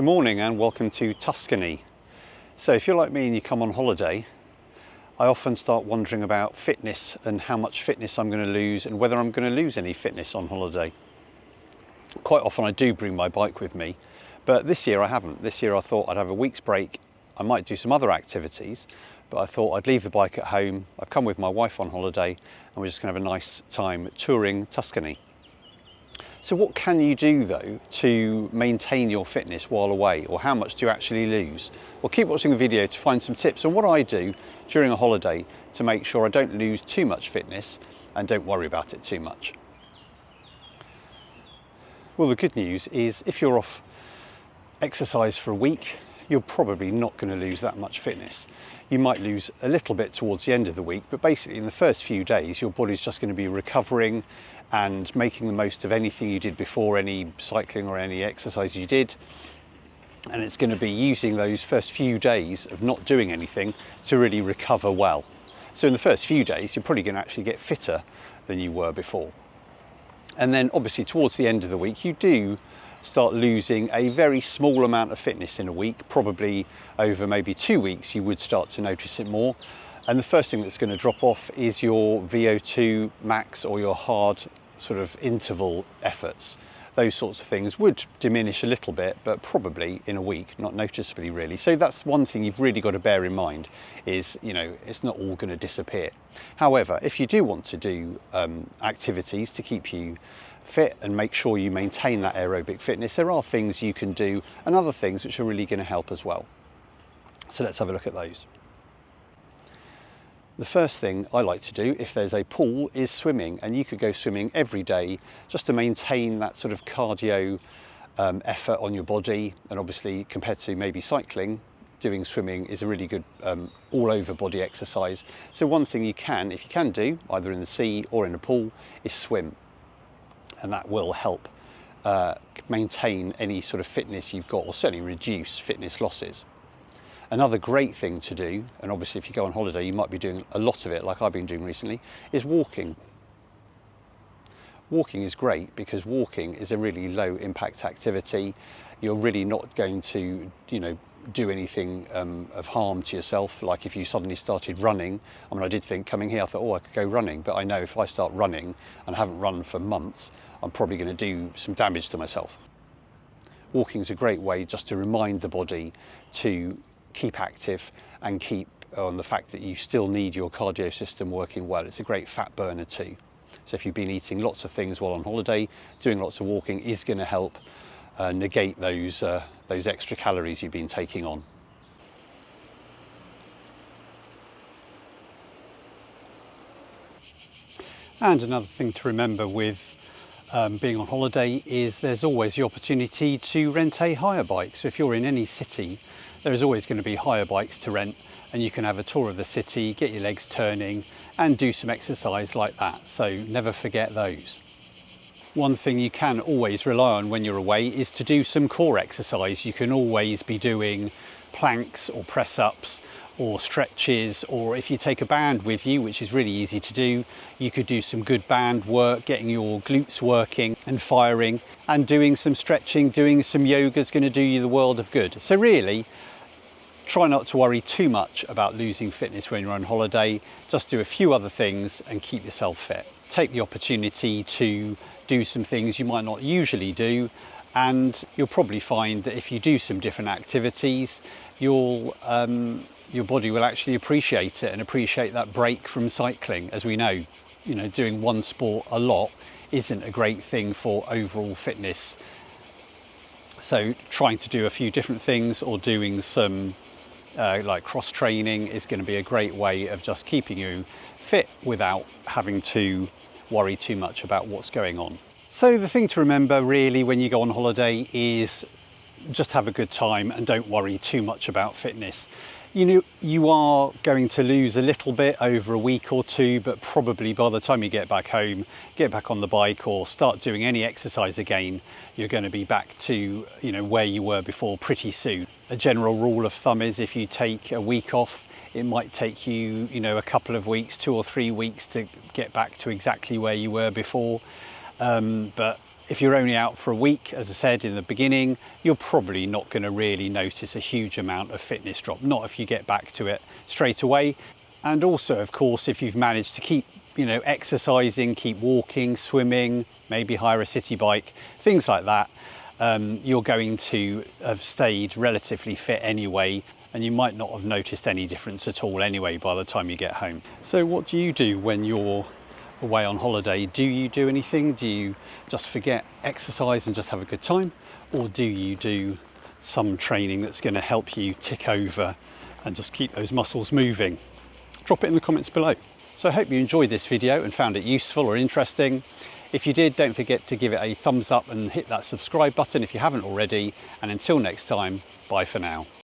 Good morning and welcome to Tuscany. So if you're like me and you come on holiday, I often start wondering about fitness and how much fitness I'm going to lose and whether I'm going to lose any fitness on holiday. Quite often I do bring my bike with me, but this year I haven't. This year I thought I'd have a week's break. I might do some other activities, but I thought I'd leave the bike at home. I've come with my wife on holiday and we're just going to have a nice time touring Tuscany. So what can you do though to maintain your fitness while away, or how much do you actually lose? Well, keep watching the video to find some tips on what I do during a holiday to make sure I don't lose too much fitness and don't worry about it too much. Well, the good news is if you're off exercise for a week, you're probably not going to lose that much fitness. You might lose a little bit towards the end of the week, but basically in the first few days your body's just going to be recovering and making the most of anything you did before, any cycling or any exercise you did, and it's going to be using those first few days of not doing anything to really recover well. So in the first few days you're probably going to actually get fitter than you were before, and then obviously towards the end of the week you do start losing a very small amount of fitness in a week. Probably over maybe 2 weeks you would start to notice it more, and the first thing that's going to drop off is your VO2 max or your hard sort of interval efforts. Those sorts of things would diminish a little bit, but probably in a week, not noticeably really. So that's one thing you've really got to bear in mind is, you know, it's not all going to disappear. However, if you do want to do activities to keep you fit and make sure you maintain that aerobic fitness, there are things you can do and other things which are really going to help as well. So let's have a look at those. The first thing I like to do if there's a pool is swimming, and you could go swimming every day just to maintain that sort of cardio effort on your body. And obviously compared to maybe cycling, doing swimming is a really good all over body exercise. So one thing you can, if you can do either in the sea or in a pool, is swim, and that will help maintain any sort of fitness you've got, or certainly reduce fitness losses. Another great thing to do, and obviously if you go on holiday you might be doing a lot of it like I've been doing recently, is walking. Walking is great because walking is a really low impact activity. You're really not going to, you know, do anything of harm to yourself. Like if you suddenly started running, I mean, I did think coming here, I thought, oh, I could go running, but I know if I start running and I haven't run for months, I'm probably going to do some damage to myself. Walking is a great way just to remind the body to keep active and keep on the fact that you still need your cardio system working well. It's a great fat burner too. So if you've been eating lots of things while on holiday, doing lots of walking is going to help negate those extra calories you've been taking on. And another thing to remember with being on holiday is there's always the opportunity to rent a hire bike. So if you're in any city, there is always going to be hire bikes to rent, and you can have a tour of the city, get your legs turning and do some exercise like that. So never forget those. One thing you can always rely on when you're away is to do some core exercise. You can always be doing planks or press ups or stretches, or if you take a band with you, which is really easy to do, you could do some good band work, getting your glutes working and firing, and doing some stretching, doing some yoga is going to do you the world of good. So really, try not to worry too much about losing fitness when you're on holiday. Just do a few other things and keep yourself fit. Take the opportunity to do some things you might not usually do, and you'll probably find that if you do some different activities, your body will actually appreciate it and appreciate that break from cycling. As we know, you know, doing one sport a lot isn't a great thing for overall fitness. So trying to do a few different things or doing some like cross training is going to be a great way of just keeping you fit without having to worry too much about what's going on. So the thing to remember really when you go on holiday is just have a good time and don't worry too much about fitness. You know, you are going to lose a little bit over a week or two, but probably by the time you get back home, get back on the bike or start doing any exercise again, you're going to be back to, you know, where you were before pretty soon. A general rule of thumb is if you take a week off, it might take you, you know, a couple of weeks, 2 or 3 weeks to get back to exactly where you were before. But If you're only out for a week, as I said in the beginning, you're probably not going to really notice a huge amount of fitness drop, not if you get back to it straight away. And also, of course, if you've managed to keep, exercising, keep walking, swimming, maybe hire a city bike, things like that, you're going to have stayed relatively fit anyway, and you might not have noticed any difference at all anyway by the time you get home. So what do you do when you're away on holiday? Do you do anything? Do you just forget exercise and just have a good time? Or do you do some training that's going to help you tick over and just keep those muscles moving? Drop it in the comments below. So I hope you enjoyed this video and found it useful or interesting. If you did, don't forget to give it a thumbs up and hit that subscribe button if you haven't already. And until next time, bye for now.